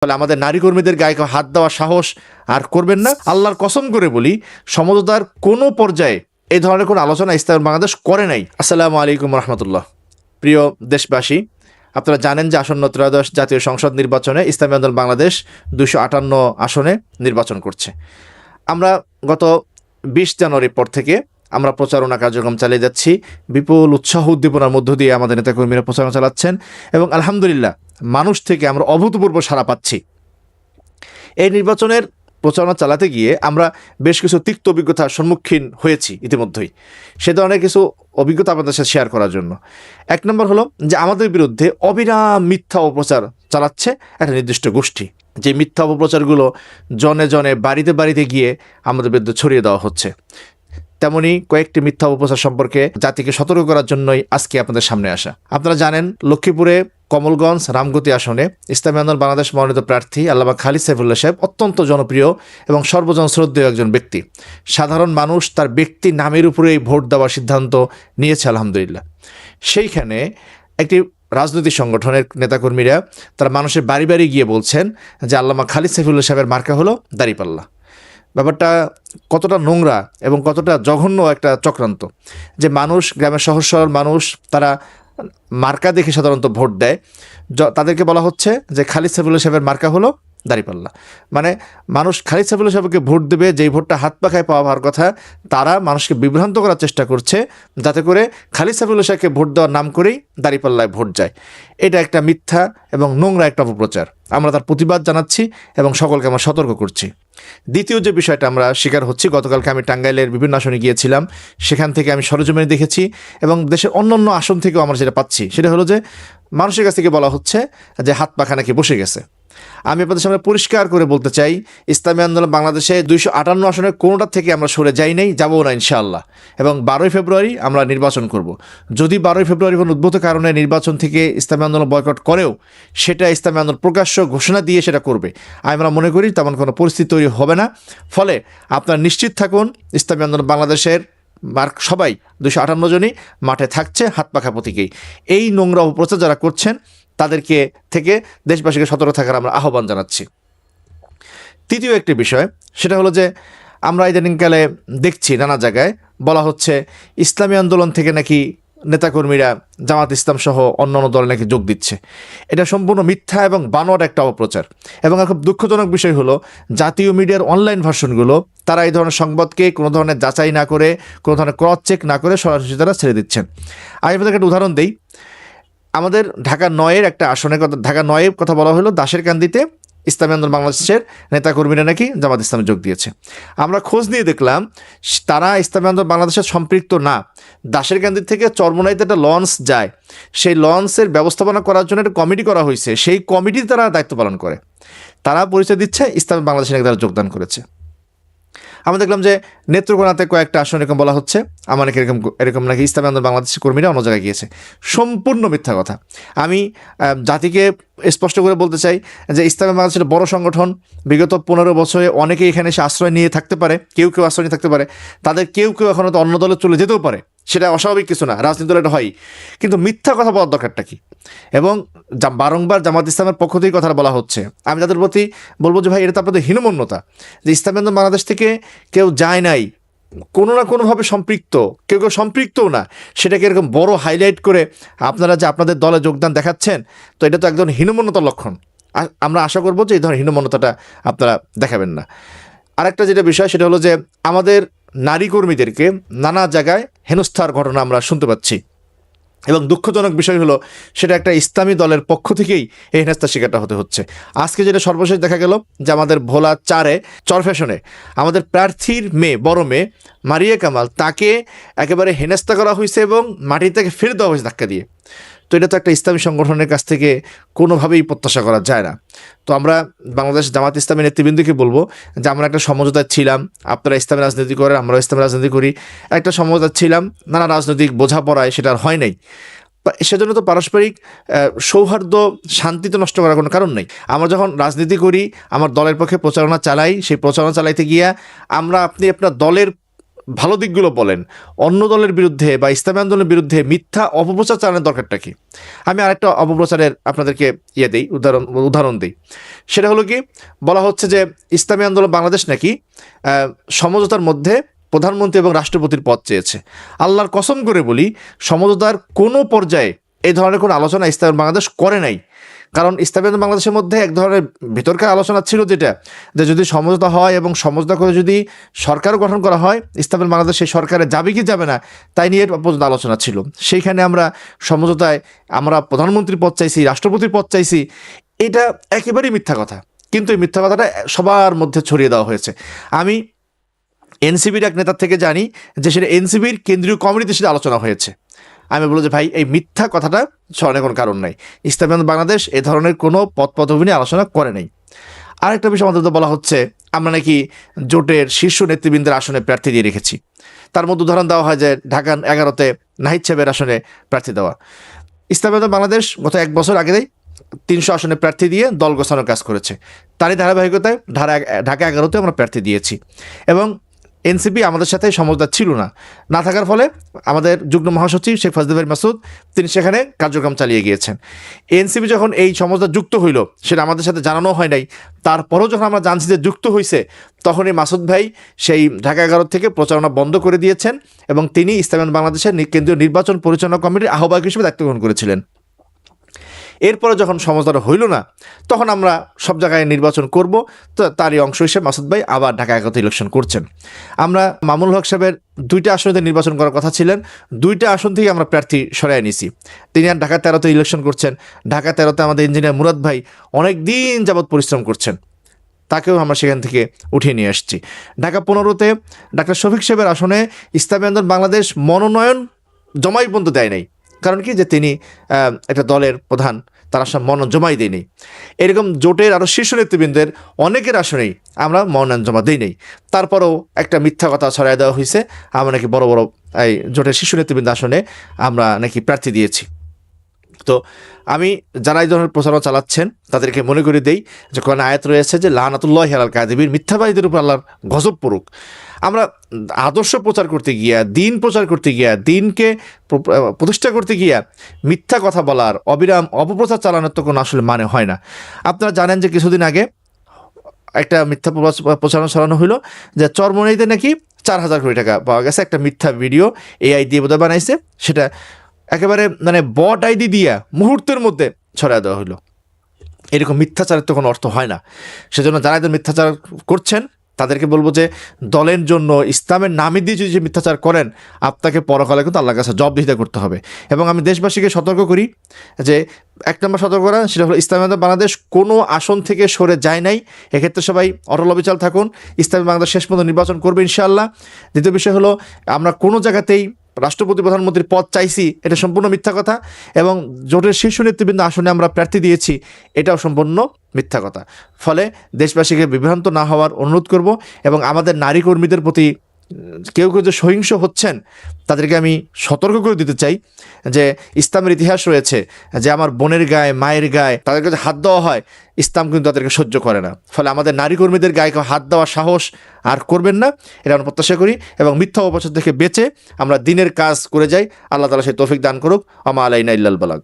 ফলে আমাদের নারী কর্মীদের গায়ে হাত দেওয়ার সাহস আর করবেন না। আল্লাহর কসম করে বলি, সমঝোতার কোনো পর্যায়ে এই ধরনের কোনো আলোচনা ইসলাম বাংলাদেশ করে নাই। আসসালামু আলাইকুম রহমতুল্লাহ। প্রিয় দেশবাসী, আপনারা জানেন যে আসন্ন ত্রয়োদশ জাতীয় সংসদ নির্বাচনে ইসলামী আন্দোলন বাংলাদেশ 258 আসনে নির্বাচন করছে। আমরা গত 20 জানুয়ারির পর থেকে আমরা প্রচারণা কার্যক্রম চালিয়ে যাচ্ছি। বিপুল উৎসাহ উদ্দীপনার মধ্য দিয়ে আমাদের নেতাকর্মীরা প্রচারণা চালাচ্ছেন এবং আলহামদুলিল্লাহ মানুষ থেকে আমরা অভূতপূর্ব সাড়া পাচ্ছি। এই নির্বাচনের প্রচারণা চালাতে গিয়ে আমরা বেশ কিছু তিক্ত অভিজ্ঞতার সম্মুখীন হয়েছি ইতিমধ্যেই। সে ধরনের কিছু অভিজ্ঞতা আপনাদের সাথে শেয়ার করার জন্য। এক নম্বর হলো যে আমাদের বিরুদ্ধে অবিরাম মিথ্যা অপপ্রচার চালাচ্ছে একটা নির্দিষ্ট গোষ্ঠী। যে মিথ্যা অপপ্রচারগুলো জনে জনে বাড়িতে বাড়িতে গিয়ে আমাদের বিরুদ্ধে ছড়িয়ে দেওয়া হচ্ছে। তেমনি কয়েকটি মিথ্যা অপপ্রচার সম্পর্কে জাতিকে সতর্ক করার জন্যই আজকে আপনাদের সামনে আসা। আপনারা জানেন লক্ষ্মীপুরে কমলগঞ্জ রামগতি আসনে ইসলামী আন্দোলন বাংলাদেশ মনোনীত প্রার্থী আল্লামা খালিদ সাইফুল্লাহ সাহেব অত্যন্ত জনপ্রিয় এবং সর্বজন শ্রদ্ধেয় একজন ব্যক্তি। সাধারণ মানুষ তার ব্যক্তি নামের উপরেই ভোট দেওয়ার সিদ্ধান্ত নিয়েছে আলহামদুলিল্লাহ। সেইখানে একটি রাজনৈতিক সংগঠনের নেতাকর্মীরা তারা মানুষের বাড়ি বাড়ি গিয়ে বলছেন যে আল্লামা খালিদ সাইফুল্লাহ সাহেবের মার্কা হলো দাঁড়িপাল্লা। ব্যাপারটা কতটা নোংরা এবং কতটা জঘন্য একটা চক্রান্ত যে মানুষ, গ্রামের সহজ সরল মানুষ, তারা মার্কা দেখে সাধারণত ভোট দেয়। তাদেরকে বলা হচ্ছে যে খালিদ সাইফুল্লাহ সাহেবের মার্কা হলো দাঁড়িপাল্লা। মানে মানুষ খালিদ সাইফুল্লাহ সাহেবকে ভোট দেবে, যেই ভোটটা হাত পাখায় পাওয়া হওয়ার কথা, তারা মানুষকে বিভ্রান্ত করার চেষ্টা করছে যাতে করে খালিদ সাইফুল্লাহ সাহেবকে ভোট দেওয়ার নাম করেই দাঁড়িপাল্লায় ভোট যায়। এটা একটা মিথ্যা এবং নোংরা একটা অপপ্রচার। আমরা তার প্রতিবাদ জানাচ্ছি এবং সকলকে আমরা সতর্ক করছি। দ্বিতীয় যে বিষয়টা আমরা শিকার হচ্ছি, গতকালকে আমি টাঙ্গাইলের বিভিন্ন আসনে গিয়েছিলাম, সেখান থেকে আমি সরেজমিনে দেখেছি এবং দেশের অন্যান্য আসন থেকেও আমরা যেটা পাচ্ছি সেটা হলো যে মানুষের কাছ থেকে বলা হচ্ছে যে হাত পাখা নাকি বসে গেছে। আমি আপনাদের সামনে পরিষ্কার করে বলতে চাই, ইসলামী আন্দোলন বাংলাদেশে 258 আসনের কোনোটা থেকে আমরা সরে যাই নাই, যাবও না ইনশাআল্লাহ। এবং 12ই ফেব্রুয়ারি আমরা নির্বাচন করব। যদি 12ই ফেব্রুয়ারি কোনো উদ্ভূত কারণে নির্বাচন থেকে ইসলামী আন্দোলন বয়কট করেও সেটা ইসলামী আন্দোলন প্রকাশ্য ঘোষণা দিয়ে সেটা করবে। আমরা মনে করি তেমন কোনো পরিস্থিতি তৈরি হবে না। ফলে আপনারা নিশ্চিত থাকুন, ইসলামী আন্দোলন বাংলাদেশের সবাই 258 জনই মাঠে থাকছে হাত পাখা প্রতীকেই। এই নোংরা অপপ্রচার যারা করছেন তাদেরকে থেকে দেশবাসীকে সতর্ক থাকার আমরা আহ্বান জানাচ্ছি। তৃতীয় একটি বিষয় সেটা হলো যে আমরা ইদানিংকালে দেখছি নানা জায়গায় বলা হচ্ছে ইসলামী আন্দোলন থেকে নাকি নেতাকর্মীরা জামাত ইসলাম সহ অন্যান্য দলে নাকি যোগ দিচ্ছে। এটা সম্পূর্ণ মিথ্যা এবং বানোয়াট একটা অপপ্রচার। এবং খুব দুঃখজনক বিষয় হলো জাতীয় মিডিয়ার অনলাইন ভার্সনগুলো তারা এই ধরনের সংবাদকে কোনো ধরনের যাচাই না করে, কোনো ধরনের ক্রস চেক না করে সরাসরি তারা ছেড়ে দিচ্ছেন। আমি আপনাদেরকে একটা উদাহরণ দিই। আমাদের ঢাকা 9-এর একটা আসনের কথা, ঢাকা 9-এর কথা বলা হলো দাসেরকান্দিতে ইসলামী আন্দোলন বাংলাদেশের নেতাকর্মীরা নাকি জামাত ইসলামে যোগ দিয়েছে। আমরা খোঁজ নিয়ে দেখলাম তারা ইসলামী আন্দোলন বাংলাদেশের সম্পৃক্ত না। দাসেরকান্দি থেকে চরমোনাইতে একটা লঞ্চ যায়, সেই লঞ্চের ব্যবস্থাপনা করার জন্য একটা কমিটি করা হয়েছে, সেই কমিটিতে তারা দায়িত্ব পালন করে। তারা পরিচয় দিচ্ছে ইসলামী বাংলাদেশে নাকি তারা যোগদান করেছে। আমরা দেখলাম যে নেত্রকোনাতে কয়েকটা আসন এরকম বলা হচ্ছে আমার নাকি এরকম নাকি ইসলামী আন্দোলন বাংলাদেশের কর্মীরা অন্য জায়গায় গিয়েছে। সম্পূর্ণ মিথ্যা কথা। আমি জাতিকে স্পষ্ট করে বলতে চাই যে ইসলামী বাংলাদেশের বড় সংগঠন, বিগত 15 বছরে অনেকেই এখানে এসে আশ্রয় নিয়ে থাকতে পারে, কেউ কেউ আশ্রয় নিয়ে থাকতে পারে, তাদের কেউ কেউ এখনও তো অন্য দলে চলে যেতেও পারে, সেটা অস্বাভাবিক কিছু না, রাজনীতি দলে এটা হয়। কিন্তু মিথ্যা কথা বলার দরকারটা কি? এবং বারংবার জামাত ইসলামের পক্ষ থেকেই কথা বলা হচ্ছে। আমি তাদের প্রতি বলবো যে ভাই, এটা তো আপনাদের হীনমন্যতা যে ইসলামী আন্দোলন বাংলাদেশ থেকে কেউ যায় নাই, কোনো না কোনোভাবে সম্পৃক্ত, কেউ কেউ সম্পৃক্তও না, সেটাকে এরকম বড় হাইলাইট করে আপনারা যে আপনাদের দলে যোগদান দেখাচ্ছেন, তো এটা তো একদম হীনমন্যতার লক্ষণ। আমরা আশা করবো যে এই ধরনের হীনমন্যতাটা আপনারা দেখাবেন না। আরেকটা যেটা বিষয় সেটা হলো যে আমাদের নারী কর্মীদেরকে নানা জায়গায় হেনস্থার ঘটনা আমরা শুনতে পাচ্ছি এবং দুঃখজনক বিষয় হলো সেটা একটা ইসলামী দলের পক্ষ থেকেই এই হেনস্থার শিকারটা হতে হচ্ছে। আজকে যেটা সর্বশেষ দেখা গেল যে আমাদের ভোলা 4-এ চরফ্যাশনে আমাদের প্রার্থীর মেয়ে, বড় মেয়ে মারিয়া কামাল, তাকে একেবারে হেনস্থা করা হয়েছে এবং মাটি থেকে ফেলে দেওয়া হয়েছে ধাক্কা দিয়ে। তো এটা তো একটা ইসলামী সংগঠনের কাছ থেকে কোনোভাবেই প্রত্যাশা করা যায় না। তো আমরা বাংলাদেশ জামাত ইসলামী নেতৃবৃন্দকে বলবো যে আমরা একটা সমঝোতায় ছিলাম, আপনারা ইসলামী রাজনীতি করেন, আমরাও ইসলামী রাজনীতি করি, একটা সমঝোতা ছিলাম, নানা রাজনৈতিক বোঝাপড়ায় সেটা আর হয় নাই। সেজন্য তো পারস্পরিক সৌহার্দ্য, শান্তি তো নষ্ট করার কোনো কারণ নেই। আমরা যখন রাজনীতি করি, আমার দলের পক্ষে প্রচারণা চালাই, সেই প্রচারণা চালাইতে গিয়া আমরা আপনি আপনার দলের ভালো দিকগুলো বলেন, অন্য দলের বিরুদ্ধে বা ইসলামী আন্দোলনের বিরুদ্ধে মিথ্যা অপপ্রচার চালানোর দরকারটা কি? আমি আরেকটা অপপ্রচারের আপনাদেরকে উদাহরণ দিই। সেটা হলো কি, বলা হচ্ছে যে ইসলামী আন্দোলন বাংলাদেশ নাকি সমঝোতার মধ্যে প্রধানমন্ত্রী এবং রাষ্ট্রপতির পদ চেয়েছে। আল্লাহর কসম করে বলি, সমঝোতার কোনো পর্যায়ে এই ধরনের কোনো আলোচনা ইসলামী বাংলাদেশ করে নাই। কারণ ইসলামী বাংলাদেশের মধ্যে এক ধরনের ভিতরকার আলোচনা ছিল, যেটা যে যদি সমঝোতা হয় এবং সমঝোতা করে যদি সরকারও গঠন করা হয়, ইসলামী বাংলাদেশ সেই সরকারে যাবে কি যাবে না তাই নিয়ে পর্যন্ত আলোচনা ছিল। সেইখানে আমরা সমঝোতায় আমরা প্রধানমন্ত্রীর পদ চাইছি, রাষ্ট্রপতির পদ চাইছি, এটা একেবারেই মিথ্যা কথা। কিন্তু এই মিথ্যা কথাটা সবার মধ্যে ছড়িয়ে দেওয়া হয়েছে। আমি এনসিবির এক নেতার থেকে জানি যে সেটা এনসিবির কেন্দ্রীয় কমিটিতে সেটা আলোচনা হয়েছে। আমি বলবো যে ভাই, এই মিথ্যা কথাটা ছড়ানোর কোনো কারণ নাই। ইসলামী আন্দোলন বাংলাদেশ এ ধরনের কোনো পদপদবি নিয়ে আলোচনা করে নাই। আরেকটা বিষয় আমাদের বলা হচ্ছে, আমরা নাকি জোটের শীর্ষ নেতৃবৃন্দের আসনে প্রার্থী দিয়ে রেখেছি। তার মধ্যে উদাহরণ দেওয়া হয় যে ঢাকা 11-তে নাহিদ সাহেবের আসনে প্রার্থী দেওয়া। ইসলামী আন্দোলন বাংলাদেশ গত 1 বছর আগেই 300 আসনে প্রার্থী দিয়ে দল গোছানোর কাজ করেছে। তারই ধারাবাহিকতায় ঢাকা 11-তে আমরা প্রার্থী দিয়েছি এবং এনসিপি আমাদের সাথে সমঝোতা ছিল না থাকার ফলে আমাদের যুগ্ম মহাসচিব শেখ ফজলুল মাসুদ তিনি সেখানে কার্যক্রম চালিয়ে গিয়েছেন। এনসিপি যখন এই সমঝোতা যুক্ত হইল, সেটা আমাদের সাথে জানানো হয় নাই। তারপরও যখন আমরা জানছি যে যুক্ত হয়েছে, তখনই মাসুদ ভাই সেই ঢাকা 11 থেকে প্রচারণা বন্ধ করে দিয়েছেন এবং তিনি ইসলামী বাংলাদেশের কেন্দ্রীয় নির্বাচন পরিচালনা কমিটির আহ্বায়ক হিসেবে দায়িত্ব গ্রহণ করেছিলেন। এরপরে যখন সমঝোতা হইল না, তখন আমরা সব জায়গায় নির্বাচন করব, তো তারই অংশ হিসেবে মাসুদ ভাই আবার ঢাকা 11-তে ইলেকশন করছেন। আমরা মামুনুল হক সাহেবের 2টা আসনে নির্বাচন করার কথা ছিলেন, 2টা আসন থেকে আমরা প্রার্থী সরাই নিছি। তিনি আর ঢাকা 13-তে ইলেকশন করছেন। ঢাকা 13-তে আমাদের ইঞ্জিনিয়ার মুরাদ ভাই অনেক দিন যাবৎ পরিশ্রম করছেন, তাকেও আমরা সেখান থেকে উঠিয়ে নিয়ে আসছি। ঢাকা 15-তে ডাক্তার শফিক সাহেবের আসনে ইসলামী আন্দোলন বাংলাদেশ মনোনয়ন জমাই পর্যন্ত দেয় নাই। কারণ কি, যে তিনি একটা দলের প্রধান, তার আসলে মনোনয়ন জমাই দেয়নি। এরকম জোটের আরও শীর্ষ নেতৃবৃন্দের অনেকের আসনেই আমরা মনোনয়ন জমা দিই নাই। তারপরেও একটা মিথ্যা কথা ছড়াই দেওয়া হয়েছে, আমরা নাকি বড় বড় এই জোটের শীর্ষ নেতৃবৃন্দ আসনে আমরা নাকি প্রার্থী দিয়েছি। তো আমি যারা এই ধরনের প্রচারণা চালাচ্ছেন তাদেরকে মনে করে দেই যে কোরআনে আয়াত রয়েছে যে লানাতুল্লাহি আলাল কাযিবিন, মিথ্যাবাদীদের উপর আল্লাহর গজব পড়ুক। আমরা আদর্শ প্রচার করতে গিয়া, দিন প্রচার করতে গিয়া, দিনকে প্রতিষ্ঠা করতে গিয়া মিথ্যা কথা বলার, অবিরাম অপপ্রচার চালানোর তো কোনো আসলে মানে হয় না। আপনারা জানেন যে কিছুদিন আগে একটা মিথ্যা প্রচারণা চালানো হলো যে চরমোনাইতে নাকি 4,000 কোটি টাকা পাওয়া গেছে। একটা মিথ্যা ভিডিও এআই দিয়ে বোধহয় বানাইছে, সেটা একেবারে মানে বট আইডি দিয়া মুহূর্তের মধ্যে ছড়ায় দেওয়া হলো। এরকম মিথ্যাচারের তো কোনো অর্থ হয় না। সেজন্য যারা এদের মিথ্যাচার করছেন তাদেরকে বলবো যে দলের জন্য ইসলামের নামে দিয়ে যদি মিথ্যাচার করেন, আপনাকে পরকালে কিন্তু আল্লাহর কাছে জবাবদিহিতা করতে হবে। এবং আমি দেশবাসীকে সতর্ক করি যে 1 নম্বর সতর্ক করা, সেটা হলো ইসলামী বাংলাদেশ কোনো আসন থেকে সরে যায় নাই। এক্ষেত্রে সবাই অটল অবিচল থাকুন। ইসলামী বাংলাদেশ শেষ পর্যন্ত নির্বাচন করবে ইনশাআল্লাহ। দ্বিতীয় বিষয় হলো, আমরা কোনো জায়গাতেই রাষ্ট্রপতি প্রধানমন্ত্রীর পদ চাইছি, এটা সম্পূর্ণ মিথ্যা কথা। এবং জোটের শীর্ষ নেতৃবৃন্দ আসনে আমরা প্রার্থী দিয়েছি, এটাও সম্পূর্ণ মিথ্যা কথা। ফলে দেশবাসীকে বিভ্রান্ত না হওয়ার অনুরোধ করব। এবং আমাদের নারী কর্মীদের প্রতি কেউ যে সহিংস হচ্ছেন, তাদেরকে আমি সতর্ক করে দিতে চাই যে ইসলামের ইতিহাস রয়েছে যে আমার বোনের গায়ে, মায়ের গায়ে তাদেরকে যে হাত দেওয়া হয়, ইসলাম কিন্তু তাদেরকে সহ্য করে না। ফলে আমাদের নারী কর্মীদের গায়ে হাত দেওয়ার সাহস আর করবেন না, এটা আমরা প্রত্যাশা করি। এবং মিথ্যা অপপ্রচার থেকে বেঁচে আমরা দিনের কাজ করে যাই। আল্লাহ তাআলা সেই তৌফিক দান করুক। আমা আলাইনা ইল্লাল বালাগ।